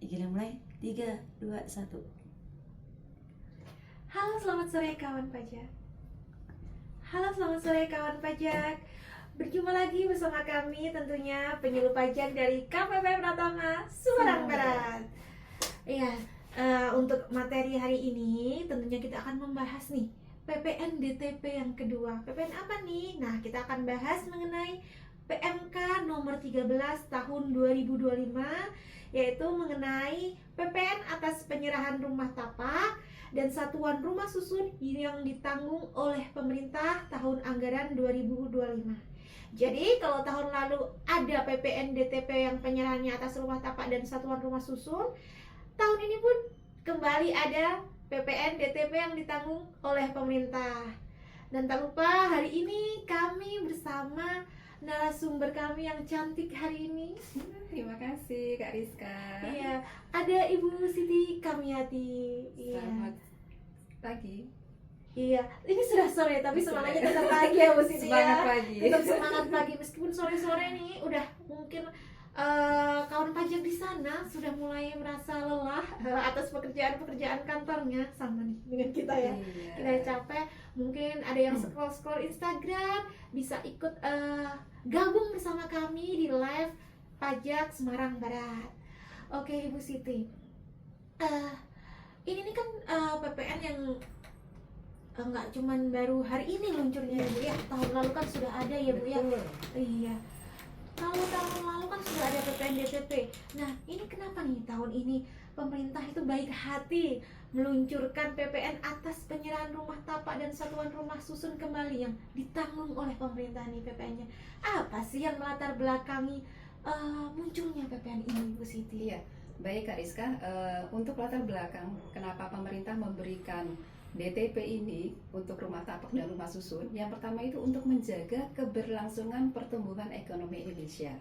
Izin mulai 3, 2, 1. Halo, selamat sore kawan pajak. Halo, selamat sore kawan pajak. Berjumpa lagi bersama kami tentunya penyuluh pajak dari KPP Pratama Sumatera Barat. Iya, untuk materi hari ini tentunya kita akan membahas nih PPN DTP yang kedua. PPN apa nih? Nah, kita akan bahas mengenai PMK nomor 13 tahun 2025, yaitu mengenai PPN atas penyerahan rumah tapak dan satuan rumah susun yang ditanggung oleh pemerintah tahun anggaran 2025. Jadi kalau tahun lalu ada PPN DTP yang penyerahannya atas rumah tapak dan satuan rumah susun, tahun ini pun kembali ada PPN DTP yang ditanggung oleh pemerintah. Dan tak lupa hari ini kami bersama narasumber kami yang cantik hari ini. Terima kasih Kak Rizka. Iya, ada Ibu Siti Kamiati. Selamat pagi. Iya, ini sudah sore tapi semangatnya tetap pagi ya Bu Siti Semangat ya. pagi. Tetap semangat pagi meskipun sore-sore nih udah mungkin kawan pajak di sana sudah mulai merasa lelah atas pekerjaan-pekerjaan kantornya, sama nih dengan kita ya. Iya. Kita capek, mungkin ada yang scroll Instagram, bisa ikut gabung bersama kami di live pajak Semarang Barat. Oke Ibu Siti, ini nih kan PPN yang nggak cuman baru hari ini luncurnya ya Bu ya, tahun lalu kan sudah ada ya Bu ya. Betul. Iya, kalau tahun lalu kan sudah ada PPN DTP. Nah, ini kenapa nih tahun ini pemerintah itu baik hati meluncurkan PPN atas penyerahan rumah tapak dan satuan rumah susun kembali yang ditanggung oleh pemerintah nih PPN-nya? Apa sih yang melatar belakangi munculnya PPN ini, Bu Siti? Iya, baik Kak Rizka. Untuk latar belakang kenapa pemerintah memberikan DTP ini untuk rumah tapak dan rumah susun, yang pertama itu untuk menjaga keberlangsungan pertumbuhan ekonomi Indonesia.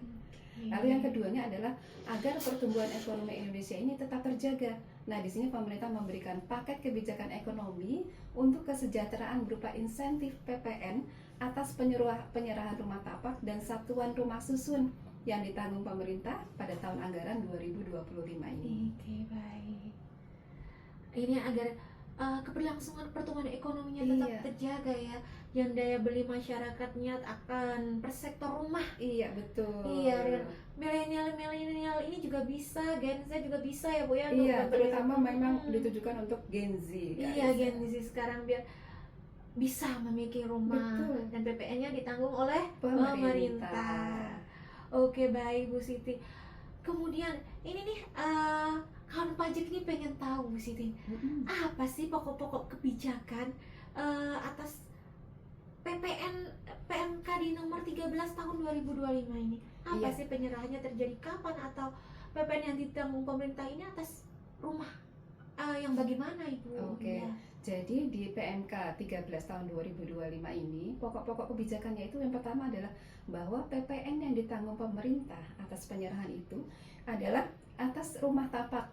Lalu yang keduanya adalah agar pertumbuhan ekonomi Indonesia ini tetap terjaga. Nah, di sini pemerintah memberikan paket kebijakan ekonomi untuk kesejahteraan berupa insentif PPN atas penyerahan rumah tapak dan satuan rumah susun yang ditanggung pemerintah pada tahun anggaran 2025 ini. Oke, baik. Ini agar keberlangsungan pertumbuhan ekonominya tetap Iya. terjaga ya, dan daya beli masyarakatnya akan per sektor rumah. Iya, betul. Iya, dan milenial ini juga bisa, Gen Z juga bisa ya Bu ya. Iya, untuk terutama membeli- memang ditujukan untuk Gen Z. Kak Iya, Rizka. Gen Z sekarang biar bisa memiliki rumah. Betul. Dan PPN-nya ditanggung oleh Pemerintah. pemerintah. Oke, baik Bu Siti. Kemudian ini nih kawan pajak ini pengen tahu Bu Siti, Mm-mm. apa sih pokok-pokok kebijakan atas PPN PMK di nomor 13 tahun 2025 ini? Apa Iya. sih penyerahannya terjadi kapan, atau PPN yang ditanggung pemerintah ini atas rumah yang bagaimana Ibu? Oke. Ya. Jadi di PMK 13 tahun 2025 ini, pokok-pokok kebijakannya itu yang pertama adalah bahwa PPN yang ditanggung pemerintah atas penyerahan itu adalah atas rumah tapak.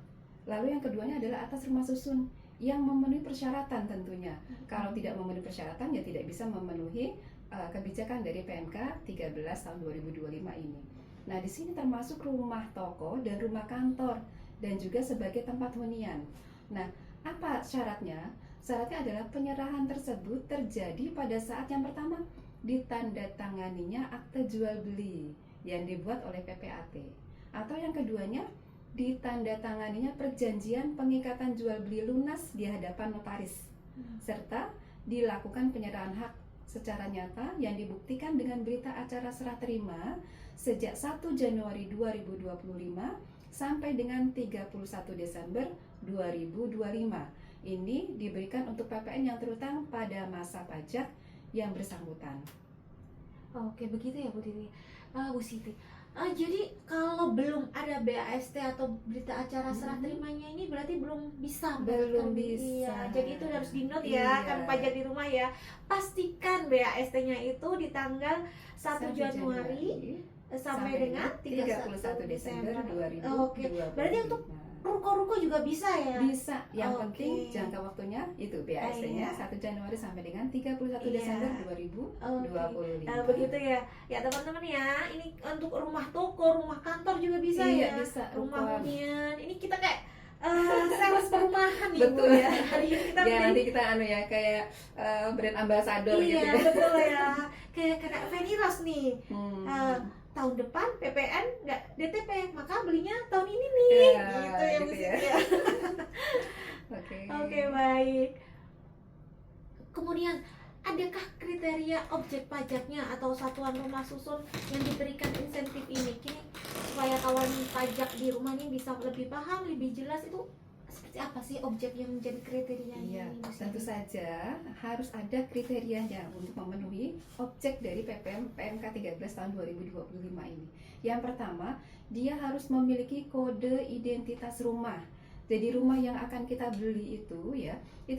Lalu yang keduanya adalah atas rumah susun yang memenuhi persyaratan tentunya. Kalau tidak memenuhi persyaratan ya tidak bisa memenuhi kebijakan dari PMK 13 tahun 2025 ini. Nah, di sini termasuk rumah toko dan rumah kantor dan juga sebagai tempat hunian. Nah, apa syaratnya? Syaratnya adalah penyerahan tersebut terjadi pada saat yang pertama ditandatanganinya akte jual beli yang dibuat oleh PPAT, atau yang keduanya ditandatanganinya perjanjian pengikatan jual beli lunas di hadapan notaris, serta dilakukan penyerahan hak secara nyata yang dibuktikan dengan berita acara serah terima sejak 1 Januari 2025 sampai dengan 31 Desember 2025. Ini diberikan untuk PPN yang terutang pada masa pajak yang bersangkutan. Oke, begitu ya Bu Siti. Bu Siti, jadi kalau belum ada BAST atau berita acara serah terimanya ini berarti belum bisa Belum mendapatkan. bisa. Iya, jadi itu harus di note ya, Iya. kan pajak di rumah ya. Pastikan BAST-nya itu di tanggal 1 Januari sampai dengan 31 Desember 2025. Oke, berarti untuk ruko-ruko juga bisa ya? Bisa, yang Oke. penting jangka waktunya itu BAST-nya Iya. 1 Januari sampai dengan 31 Iya. Desember 2025. Nah, begitu ya. Ya teman-teman ya, ini untuk rumah toko, rumah kantor juga bisa Iya, ya. bisa. Rumah Ruko. hunian. Ini kita kayak sales perumahan nih Bu Betul. ya. Hari ini kita Ya nanti kita kayak brand ambassador gitu iya ya. betul ya. Kayak Feni Rose nih. Hmm. Tahun depan PPN nggak DTP, maka belinya tahun ini nih. Ya, Gitu ya Bu gitu Siti ya. ya. Oke. Oke, baik. Kemudian, adakah kriteria objek pajaknya atau satuan rumah susun yang diberikan insentif ini? Kini supaya kawan pajak di rumah ini bisa lebih paham, lebih jelas itu seperti apa sih objek yang menjadi kriterianya Iya, ini, Bu Siti? tentu saja harus ada kriterianya untuk memenuhi objek dari PMK 13 tahun 2025 ini. Yang pertama, dia harus memiliki kode identitas rumah. Jadi rumah yang akan kita beli itu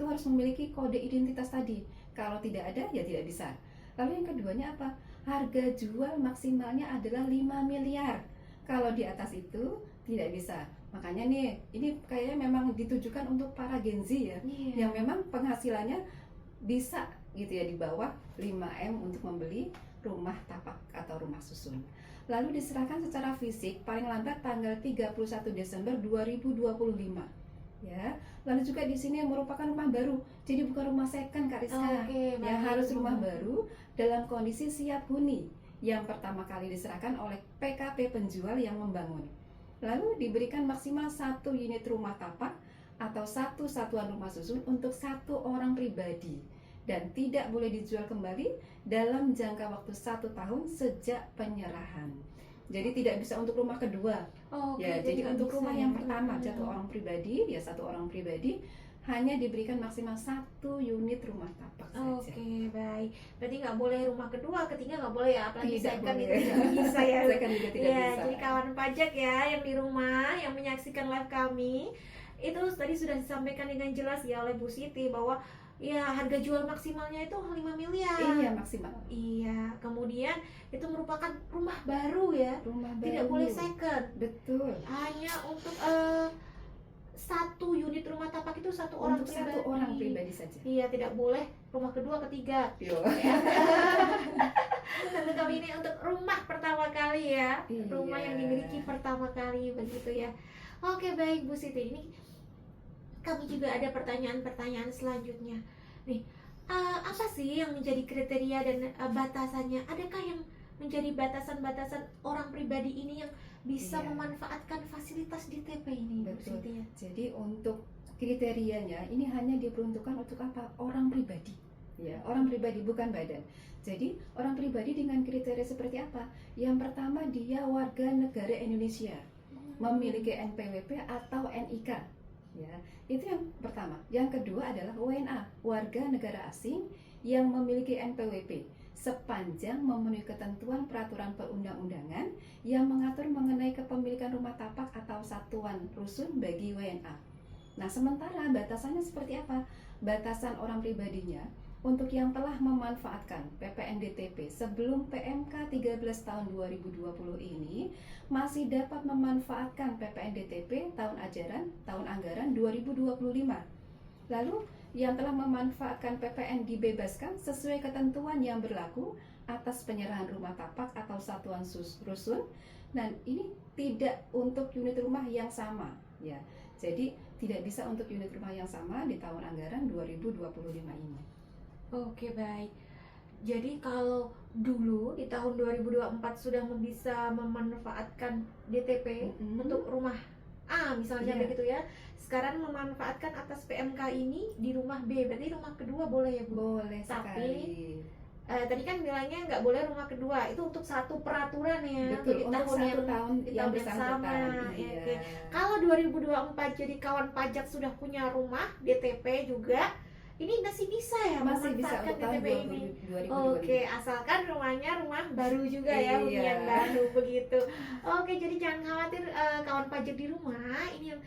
harus memiliki kode identitas tadi. Kalau tidak ada, ya tidak bisa. Lalu yang keduanya apa? Harga jual maksimalnya adalah 5 miliar. Kalau di atas itu tidak bisa. Makanya nih, ini kayaknya memang ditujukan untuk para Gen Z ya, Iya. yang memang penghasilannya bisa gitu ya di bawah 5M untuk membeli rumah tapak atau rumah susun. Lalu diserahkan secara fisik paling lambat tanggal 31 Desember 2025. Ya. Lalu juga di sini merupakan rumah baru. Jadi bukan rumah second Kak Rizka. Oke, Ya baik. harus rumah baru dalam kondisi siap huni yang pertama kali diserahkan oleh PKP penjual yang membangun. Lalu diberikan maksimal 1 unit rumah tapak atau 1 satuan rumah susun untuk 1 orang pribadi dan tidak boleh dijual kembali dalam jangka waktu 1 tahun sejak penyerahan. Jadi tidak bisa untuk rumah kedua. Oke, Ya, jadi nggak untuk bisa rumah ya. yang pertama satu orang pribadi hanya diberikan maksimal 1 unit rumah tapak saja. Oke, baik. Berarti nggak boleh rumah kedua, ketiga nggak boleh ya, apalagi Tidak second boleh. itu tidak bisa ya. Second juga tidak Iya, bisa. jadi kawan pajak ya yang di rumah yang menyaksikan live kami itu tadi sudah disampaikan dengan jelas ya oleh Bu Siti bahwa ya harga jual maksimalnya itu 5 miliar. Iya, maksimal. Iya, kemudian itu merupakan rumah baru ya. Rumah Tidak baru. boleh second. Betul. Hanya untuk 1 unit rumah tapak itu 1 orang Untuk pribadi. 1 orang pribadi saja. Iya, tidak boleh rumah kedua, ketiga. Yo. Ya. Tentu kami ini untuk rumah pertama kali ya, Iya. rumah yang dimiliki pertama kali begitu ya. Oke, baik Bu Siti, ini kami juga ada pertanyaan-pertanyaan selanjutnya. Nih, apa sih yang menjadi kriteria dan batasannya? Adakah yang menjadi batasan-batasan orang pribadi ini yang bisa Iya. memanfaatkan fasilitas DTP ini, Bu Betul. Siti ya? Jadi untuk kriterianya ini hanya diperuntukkan untuk apa? Orang pribadi. Ya, orang pribadi bukan badan. Jadi orang pribadi dengan kriteria seperti apa? Yang pertama dia warga negara Indonesia, memiliki NPWP atau NIK. Ya, itu yang pertama. Yang kedua adalah WNA, warga negara asing yang memiliki NPWP sepanjang memenuhi ketentuan peraturan perundang-undangan yang mengatur mengenai kepemilikan rumah tapak atau satuan rusun bagi WNA. Nah, sementara batasannya seperti apa? Batasan orang pribadinya untuk yang telah memanfaatkan PPN DTP sebelum PMK 13 tahun 2020 ini masih dapat memanfaatkan PPN DTP tahun ajaran, tahun anggaran 2025. Lalu yang telah memanfaatkan PPN dibebaskan sesuai ketentuan yang berlaku atas penyerahan rumah tapak atau satuan rusun, dan ini tidak untuk unit rumah yang sama ya. Jadi tidak bisa untuk unit rumah yang sama di tahun anggaran 2025 ini. Oke, baik. Jadi kalau dulu di tahun 2024 sudah bisa memanfaatkan DTP untuk rumah A misalnya Iya. begitu ya. Sekarang memanfaatkan atas PMK ini di rumah B. Berarti rumah kedua boleh ya, Bu? Boleh Tapi, sekali. Tadi kan bilangnya nggak boleh rumah kedua. Itu untuk satu peraturan ya. Betul, untuk tahun 1 tahun di yang tahun yang sama. bersangkutan. Ya, Iya. oke. Kalau 2024 jadi kawan pajak sudah punya rumah DTP juga, ini masih bisa ya Masih bisa memanfaatkan untuk tahun DTP ini. 2025. Oke, asalkan rumahnya rumah baru juga ya, Iya. hunian baru begitu. Oke, jadi jangan khawatir kawan pajak di rumah. Ini yang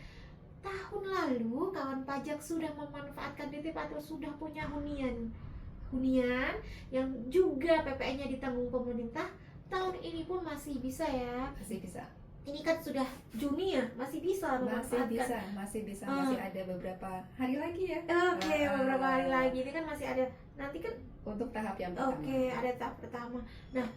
tahun lalu kawan pajak sudah memanfaatkan DTP atau sudah punya hunian yang juga PPN-nya ditanggung pemerintah. Tahun ini pun masih bisa ya. Masih bisa. Ini kan sudah Juni ya, masih bisa memanfaatkan. Masih bisa, masih ada beberapa hari lagi ya. Oke, beberapa hari lagi ini kan masih ada. Nanti kan Untuk tahap yang pertama. oke, ada tahap pertama. Nah,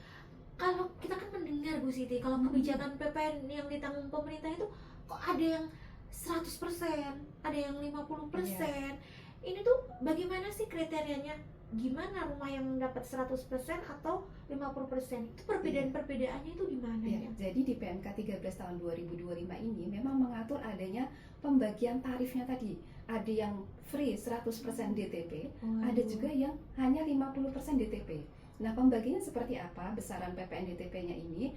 kalau kita kan mendengar Bu Siti, kalau kebijakan PPN yang ditanggung pemerintah itu kok ada yang 100%, ada yang 50%. Ini tuh bagaimana sih kriterianya? Gimana rumah yang dapat 100% atau 50%? Itu perbedaannya itu di mana Ya, ya? jadi di PMK 13 tahun 2025 ini memang mengatur adanya pembagian tarifnya tadi. Ada yang free 100% DTP, ada juga yang hanya 50% DTP. Nah, pembagiannya seperti apa? Besaran PPN DTP-nya ini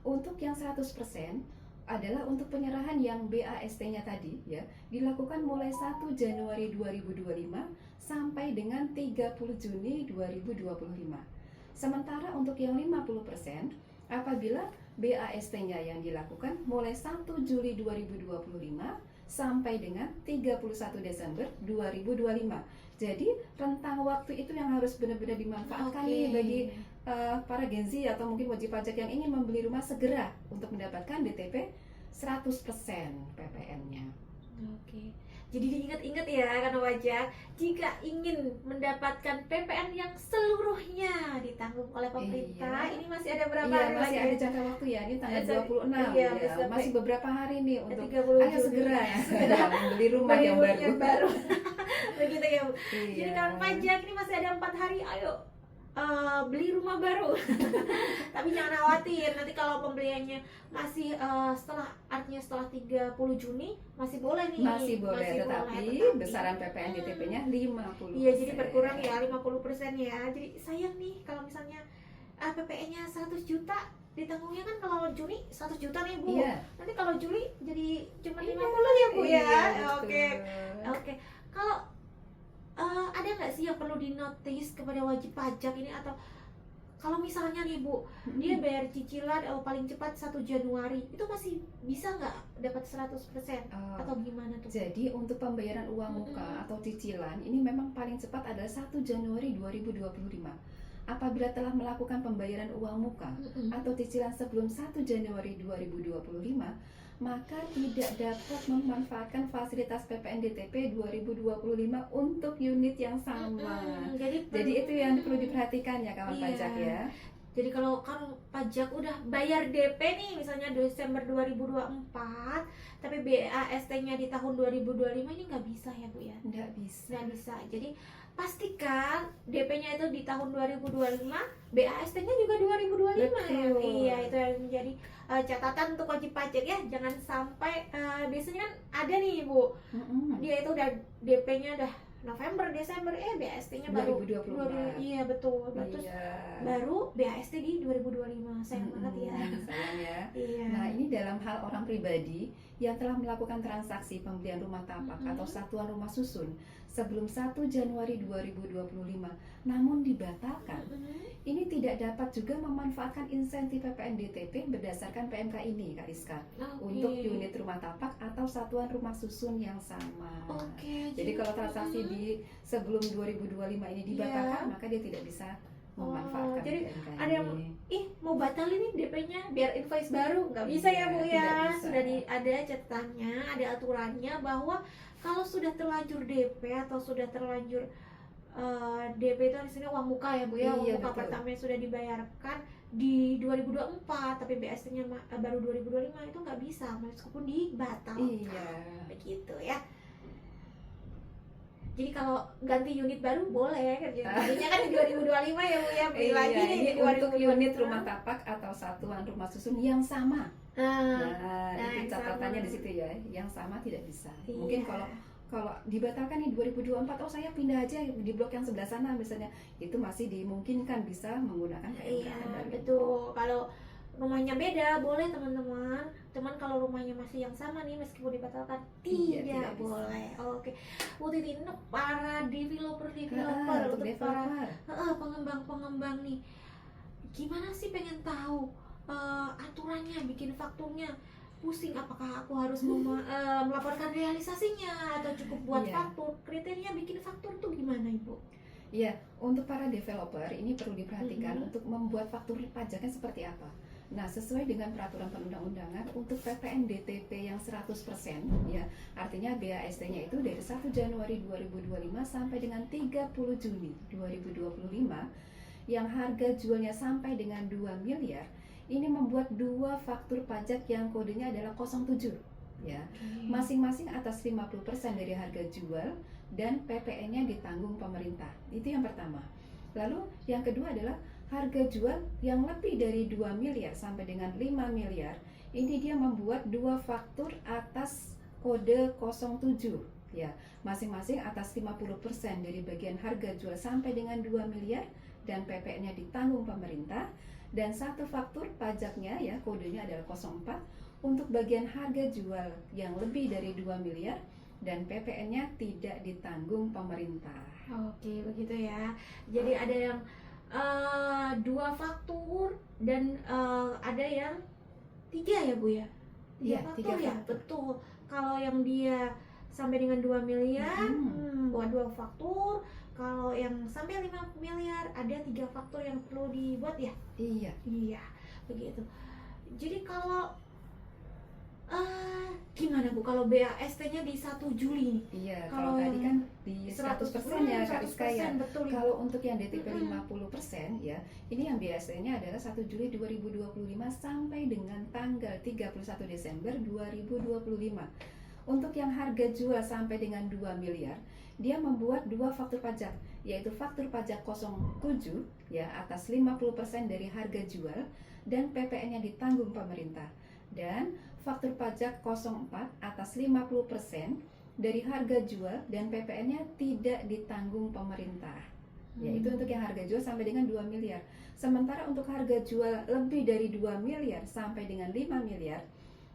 untuk yang 100% adalah untuk penyerahan yang BAST-nya tadi ya, dilakukan mulai 1 Januari 2025 sampai dengan 30 Juni 2025. Sementara untuk yang 50% apabila BAST-nya yang dilakukan mulai 1 Juli 2025 sampai dengan 31 Desember 2025. Jadi rentang waktu itu yang harus benar-benar dimanfaatkan nih bagi para Gen Z atau mungkin wajib pajak yang ingin membeli rumah segera untuk mendapatkan DTP 100% PPN-nya. Oke. Jadi diingat-ingat ya karena wajah, jika ingin mendapatkan PPN yang seluruhnya ditanggung oleh pemerintah, ini masih ada berapa hari masih lagi? ada jangka waktu ya, ini tanggal Masih- 26 iya, ya. Masih beberapa hari nih untuk 30 ayo Juni. segera ya membeli rumah yang baru. Begitu ya Bu. Jadi Iya. kawan pajak ini masih ada 4 hari, ayo beli rumah baru. Tapi jangan khawatir, nanti kalau pembeliannya masih artinya setelah 30 Juni masih boleh nih. Masih boleh, tetapi besaran PPN DTP-nya 50%. Iya, jadi berkurang ya 50% ya. Jadi sayang nih kalau misalnya PPN-nya 100 juta ditanggungnya kan kalau Juni 100 juta nih Bu. Iya. Nanti kalau Juli jadi cuma 50 ya Bu ya. Iya, Oke. betul. Oke. Kalau ada nggak sih yang perlu dinotis kepada wajib pajak ini, atau kalau misalnya nih Bu, dia bayar cicilan paling cepat 1 Januari, itu masih bisa nggak dapat 100% atau gimana tuh? Jadi untuk pembayaran uang muka atau cicilan ini memang paling cepat adalah 1 Januari 2025. Apabila telah melakukan pembayaran uang muka atau cicilan sebelum 1 Januari 2025, maka tidak dapat memanfaatkan fasilitas PPN DTP 2025 untuk unit yang sama. Jadi itu yang perlu diperhatikan ya kawan pajak ya. Jadi kalau kan pajak udah bayar DP nih, misalnya Desember 2024, tapi BAST-nya di tahun 2025, ini nggak bisa ya Bu ya? Nggak bisa. Nggak bisa. Jadi pastikan DP-nya itu di tahun 2025, BAST-nya juga 2025 ya. Betul. Iya, itu yang menjadi catatan untuk wajib pajak ya. Jangan sampai biasanya kan ada nih Bu, dia itu udah DP-nya udah November, Desember, BAST-nya baru 2024. Iya betul. Terus Iya. baru BAST di 2025. Sayang banget ya. Sayang ya. Iya. Nah, ini dalam hal orang pribadi yang telah melakukan transaksi pembelian rumah tapak atau satuan rumah susun sebelum 1 Januari 2025 namun dibatalkan, ini tidak dapat juga memanfaatkan insentif PPN DTP berdasarkan PMK ini Kak Rizka, untuk unit rumah tapak atau satuan rumah susun yang sama. Jadi kalau transaksi di sebelum 2025 ini dibatalkan, maka dia tidak bisa memanfaatkan jadi PMK ada yang mau batalin nih DP-nya biar invoice baru, nggak bisa ya Bu ya. bisa. Sudah ada catatannya, ada aturannya bahwa kalau sudah terlanjur DP atau sudah terlanjur DP itu di sini uang muka ya Bu ya, uang Iya, muka betul. apartemen sudah dibayarkan di 2024 tapi BAST-nya baru 2025, itu nggak bisa meskipun dibatalkan. Iya. Begitu ya. Jadi kalau ganti unit baru boleh kan, jadinya kan di 2025 ya Bu ya, beli lagi nih ini di untuk 2025. unit rumah tapak atau satuan rumah susun yang sama. Nah, itu yang catatannya sama. di situ ya, yang sama tidak bisa. Iya. Mungkin kalau dibatalkan nih 2024, saya pindah aja di blok yang sebelah sana misalnya, itu masih dimungkinkan bisa menggunakan PMK Iya baru. betul. Kalau rumahnya beda boleh teman-teman. Cuman kalau rumahnya masih yang sama nih meskipun dibatalkan Iya, tidak tidak bisa. boleh. Oke. Bu Titi, ini para developer Untuk untuk para developer. pengembang-pengembang nih, gimana sih pengen tahu aturannya, bikin fakturnya pusing, apakah aku harus melaporkan realisasinya atau cukup buat Iya. faktur? Kriteria bikin faktur tuh gimana Ibu? Iya, untuk para developer ini perlu diperhatikan untuk membuat faktur pajaknya seperti apa. Nah, sesuai dengan peraturan perundang-undangan untuk PPN DTP yang 100% ya, artinya BAST-nya itu dari 1 Januari 2025 sampai dengan 30 Juni 2025 yang harga jualnya sampai dengan 2 miliar, ini membuat dua faktur pajak yang kodenya adalah 07 ya. masing-masing atas 50% dari harga jual dan PPN-nya ditanggung pemerintah. Itu yang pertama. Lalu yang kedua adalah harga jual yang lebih dari 2 miliar sampai dengan 5 miliar. Ini dia membuat dua faktur atas kode 07 ya, masing-masing atas 50% dari bagian harga jual sampai dengan 2 miliar dan PPN-nya ditanggung pemerintah, dan satu faktur pajaknya ya, kodenya adalah 04 untuk bagian harga jual yang lebih dari 2 miliar dan PPN-nya tidak ditanggung pemerintah. Oke, begitu ya. Jadi ada yang dua faktur dan ada yang 3 ya Bu ya? Iya, 3 faktur tiga ya, faktur. betul. Kalau yang dia sampai dengan 2 miliar buat 2 faktur. Kalau yang sampai 5 miliar ada 3 faktur yang perlu dibuat ya? Iya. Iya, begitu. Jadi kalau gimana Bu kalau BAST-nya di 1 Juli nih? Iya, Kalau kalau tadi yang kan di 100% ya Kak Rizka ya. betul. Kalau untuk yang DTP 50% ya, ini yang biasanya adalah 1 Juli 2025 sampai dengan tanggal 31 Desember 2025. Untuk yang harga jual sampai dengan 2 miliar, dia membuat dua faktur pajak, yaitu faktur pajak 07 ya atas 50% dari harga jual dan PPN-nya ditanggung pemerintah, dan faktur pajak 04 atas 50% dari harga jual dan PPN-nya tidak ditanggung pemerintah. Yaitu untuk yang harga jual sampai dengan 2 miliar. Sementara untuk harga jual lebih dari 2 miliar sampai dengan 5 miliar,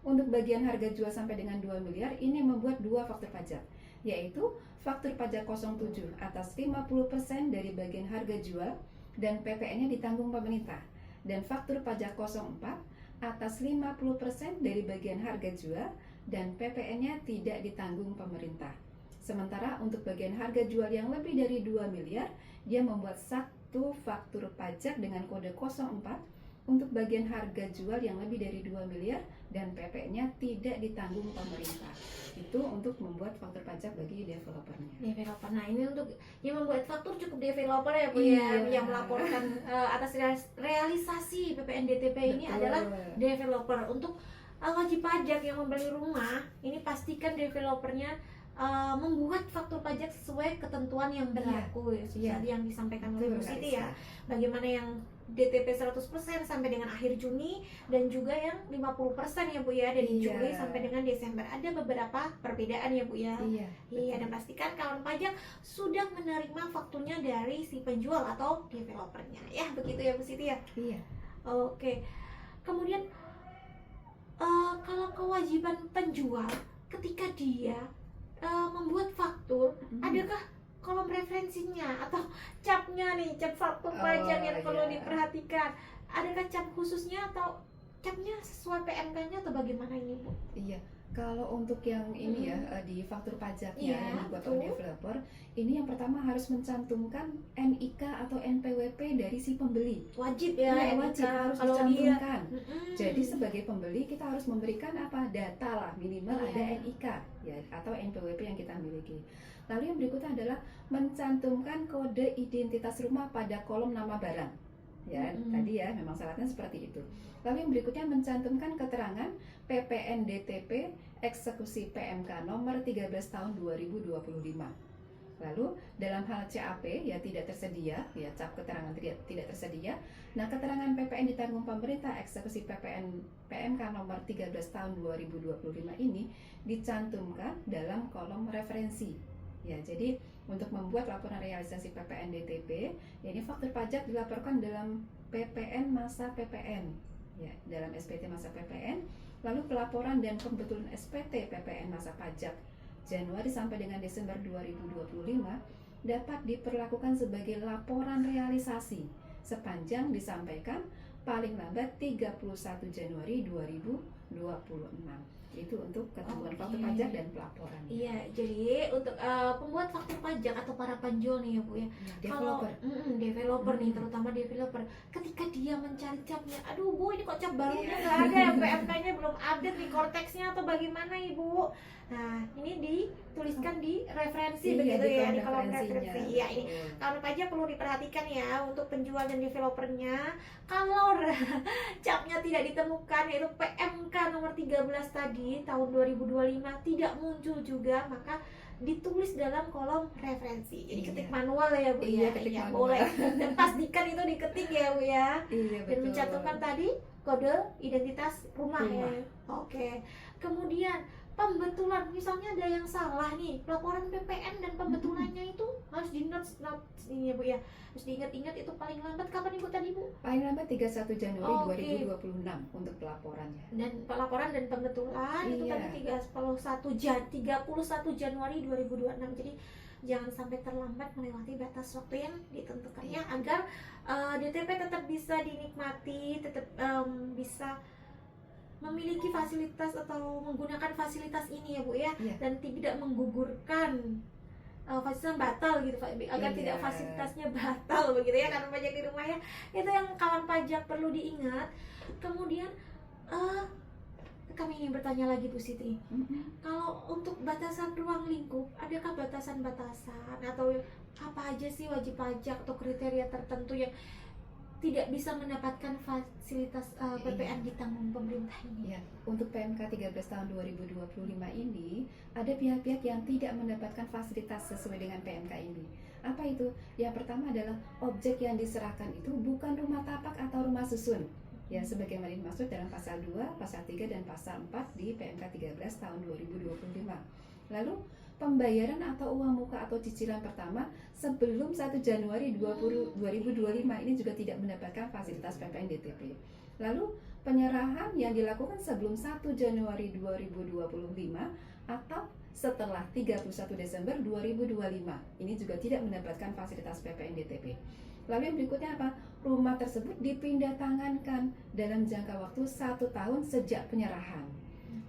untuk bagian harga jual sampai dengan 2 miliar ini membuat dua faktur pajak, yaitu faktur pajak 07 atas 50% dari bagian harga jual dan PPN-nya ditanggung pemerintah, dan faktur pajak 04 atas 50% dari bagian harga jual dan PPN-nya tidak ditanggung pemerintah. Sementara untuk bagian harga jual yang lebih dari 2 miliar, dia membuat satu faktur pajak dengan kode 04 untuk bagian harga jual yang lebih dari 2 miliar dan PPN-nya tidak ditanggung pemerintah. Itu untuk membuat faktur pajak bagi developernya. Developer. Nah, ini untuk yang membuat faktur cukup developer ya Bu Iya. ya, yang melaporkan atas realisasi PPN DTP ini Betul. adalah developer. Untuk wajib pajak yang membeli rumah, ini pastikan developernya membuat faktur pajak sesuai ketentuan yang berlaku ya, seperti yang disampaikan oleh Bu Betul, Siti ya. Kak. Bagaimana yang DTP 100% sampai dengan akhir Juni dan juga yang 50% ya Bu ya, dari Iya. Juli sampai dengan Desember. Ada beberapa perbedaan ya Bu ya. Iya. Iya, dan pastikan kawan pajak sudah menerima fakturnya dari si penjual atau developernya ya, begitu ya Bu Siti ya. Iya. Oke. Kemudian kalau kewajiban penjual ketika dia membuat faktur, adakah kolom referensinya atau capnya nih, cap faktur pajak yang perlu iya. diperhatikan? Adakah cap khususnya atau capnya sesuai PMK-nya atau bagaimana ini Bu? Iya. Kalau untuk yang ini ya di faktur pajaknya Iya, yang dibuat oleh developer, ini yang pertama harus mencantumkan NIK atau NPWP dari si pembeli. Wajib ya, Iya, NIK. wajib harus Kalau dia dicantumkan. Jadi sebagai pembeli kita harus memberikan apa? Data lah, minimal Iya. ada NIK ya atau NPWP yang kita miliki. Lalu yang berikutnya adalah mencantumkan kode identitas rumah pada kolom nama barang. Ya, tadi ya memang syaratnya seperti itu. Lalu yang berikutnya mencantumkan keterangan PPN DTP eksekusi PMK nomor 13 tahun 2025. Lalu dalam hal CAP ya tidak tersedia, ya cap keterangan tidak tersedia. Nah, keterangan PPN ditanggung pemerintah eksekusi PPN PMK nomor 13 tahun 2025 ini dicantumkan dalam kolom referensi. Ya, jadi untuk membuat laporan realisasi PPN DTP, ya ini faktur pajak dilaporkan dalam PPN masa PPN, ya dalam SPT masa PPN. Lalu pelaporan dan pembetulan SPT PPN masa pajak Januari sampai dengan Desember 2025 dapat diperlakukan sebagai laporan realisasi sepanjang disampaikan paling lambat 31 Januari 2026. Itu untuk ketentuan faktur pajak dan pelaporan. Iya, jadi untuk pembuat faktur pajak atau para penjual nih ya Bu ya. Developer. Kalau developer nih, terutama developer, ketika dia mencari capnya, aduh Bu, ini kok cap barunya nggak ada ya, PMK-nya belum update nih, Cortex-nya atau bagaimana Ibu? Nah, ini dituliskan di referensi begitu ya, di kolom referensi. Ya, ini kalau pajak perlu diperhatikan ya untuk penjual dan developernya. Kalau capnya tidak ditemukan, yaitu PMK nomor 13 tadi, di tahun 2025 tidak muncul juga, maka ditulis dalam kolom referensi. Jadi ketik manual ya Bu Iya, ya. ketik Iya, manual. boleh. Dan pastikan itu diketik ya Bu ya. Iya, Dan betul. mencantumkan tadi kode identitas rumah ya. Oke. Kemudian pembetulan, misalnya ada yang salah nih, laporan PPN dan pembetulannya itu harus di notes ini ya Bu ya. Harus diingat-ingat itu paling lambat kapan Ibu tadi Bu? Paling lambat 31 Januari Oke. 2026 untuk pelaporannya. Dan pelaporan dan pembetulan itu Iya. tadi 31 Januari 2026. Jadi jangan sampai terlambat melewati batas waktu yang ditentukannya agar DTP tetap bisa dinikmati, tetap bisa memiliki fasilitas atau menggunakan fasilitas ini ya Bu ya. Iya. Dan tidak menggugurkan fasilitas batal gitu, agar Iya. tidak fasilitasnya batal begitu ya, karena pajak di rumah ya. Itu yang kawan pajak perlu diingat. Kemudian kami ingin bertanya lagi Bu Siti, kalau untuk batasan ruang lingkup, adakah batasan-batasan atau apa aja sih wajib pajak atau kriteria tertentu yang tidak bisa mendapatkan fasilitas PPN ditanggung pemerintah ini? Ya, untuk PMK 13 tahun 2025 ini ada pihak-pihak yang tidak mendapatkan fasilitas sesuai dengan PMK ini. Apa itu? Yang pertama adalah objek yang diserahkan itu bukan rumah tapak atau rumah susun. Ya, sebagaimana dimaksud dalam pasal 2, pasal 3 dan pasal 4 di PMK 13 tahun 2025. Lalu pembayaran atau uang muka atau cicilan pertama sebelum 1 Januari 2025 ini juga tidak mendapatkan fasilitas PPN DTP. Lalu penyerahan yang dilakukan sebelum 1 Januari 2025 atau setelah 31 Desember 2025 ini juga tidak mendapatkan fasilitas PPN DTP. Lalu yang berikutnya apa? Rumah tersebut dipindah tangankan dalam jangka waktu 1 tahun sejak penyerahan.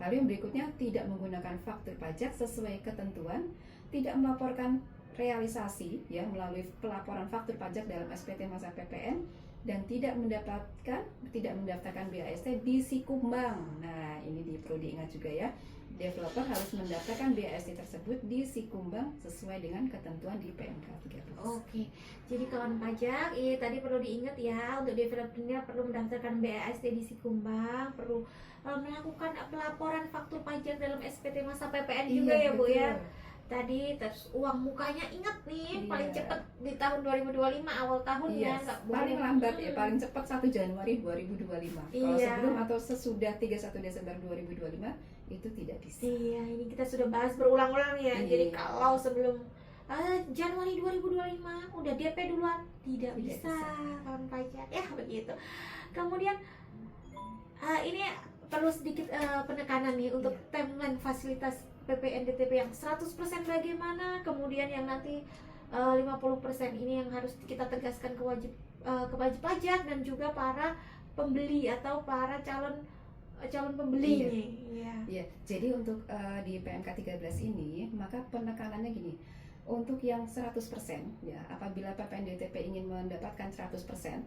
Lalu yang berikutnya tidak menggunakan faktur pajak sesuai ketentuan, tidak melaporkan realisasi ya melalui pelaporan faktur pajak dalam SPT masa PPN, dan tidak mendaftarkan BAST di Sikumbang. Nah, ini perlu diingat juga ya. Developer harus mendaftarkan BAST tersebut di Sikumbang sesuai dengan ketentuan di PMK 13. Oke, jadi kawan pajak, tadi perlu diingat ya, untuk developernya perlu mendaftarkan BAST di Sikumbang, perlu melakukan pelaporan faktur pajak dalam SPT masa PPN juga ya Bu ya. Tadi terus uang mukanya ingat nih, paling cepat di tahun 2025 awal tahun ya, nggak paling lambat ya, paling cepat 1 Januari 2025. Kalau sebelum atau sesudah 31 Desember 2025 itu tidak bisa. Iya, ini kita sudah bahas berulang-ulang ya. Jadi kalau sebelum Januari 2025 udah DP duluan tidak bisa kawan pajak ya, begitu. Kemudian ini perlu sedikit penekanan nih untuk timeline fasilitas PPN DTP yang 100% bagaimana, kemudian yang nanti 50% ini yang harus kita tegaskan ke wajib pajak dan juga para pembeli atau para calon pembeli nih. Iya. Jadi untuk di PMK 13 ini maka penekanannya gini. Untuk yang 100% ya, apabila PPN DTP ingin mendapatkan 100%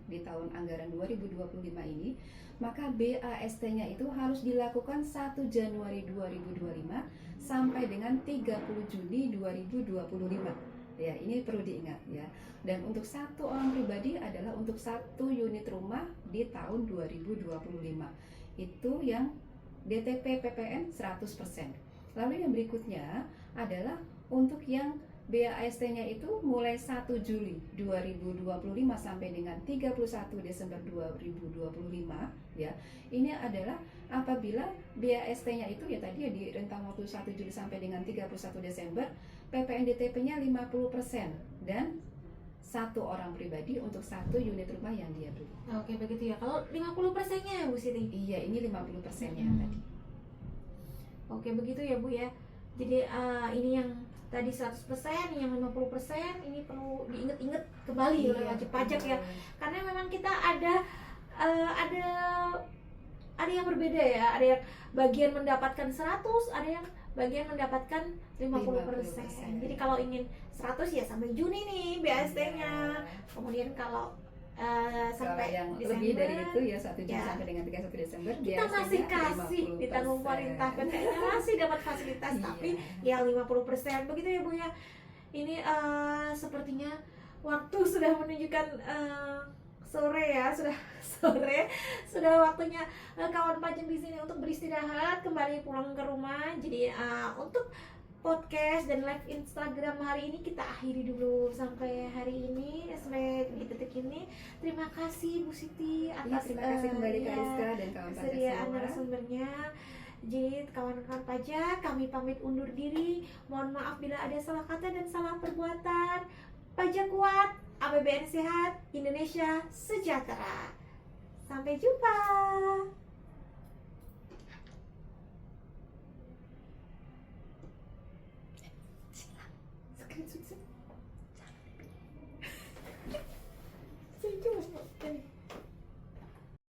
di tahun anggaran 2025 ini, maka BAST-nya itu harus dilakukan 1 Januari 2025 sampai dengan 30 Juni 2025. Ya, ini perlu diingat ya. Dan untuk satu orang pribadi adalah untuk 1 unit rumah di tahun 2025. Itu yang DTP PPN 100%. Lalu yang berikutnya adalah untuk yang BAST-nya itu mulai 1 Juli 2025 sampai dengan 31 Desember 2025 ya. Ini adalah apabila BAST-nya itu ya tadi ya di rentang waktu 1 Juli sampai dengan 31 Desember, PPN DTP-nya 50% dan satu orang pribadi untuk 1 unit rumah yang dia beli. Oke, begitu ya. Kalau 50%-nya ya Bu Siti? Iya, ini 50%-nya tadi. Oke, begitu ya Bu ya. Jadi ini yang tadi 100%, yang 50% ini perlu diingat-ingat kembali oleh wajib pajak ya. Karena memang kita ada yang berbeda ya. Ada yang bagian mendapatkan 100, ada yang bagian mendapatkan 50%. Jadi kalau ingin 100 ya sampai Juni nih BAST-nya. Kemudian kalau sampai yang Desember, lebih dari itu ya 1 Juni sampai dengan 31 Desember kita masih kasih ditanggung pemerintah, PPN masih dapat fasilitas tapi yang 50% begitu ya Bu ya. Ini sepertinya waktu sudah menunjukkan sore ya, sudah sore, sudah waktunya kawan pajak di sini untuk beristirahat, kembali pulang ke rumah. Jadi untuk podcast dan live Instagram hari ini kita akhiri dulu sampai hari ini, sampai di detik ini. Terima kasih Bu Siti atas terima kasih kembali Kak Rizka dan kawan pajak kesediaan semua. narasumbernya. Jadi kawan-kawan pajak, kami pamit undur diri. Mohon maaf bila ada salah kata dan salah perbuatan. Pajak kuat, APBN sehat, Indonesia sejahtera. Sampai jumpa.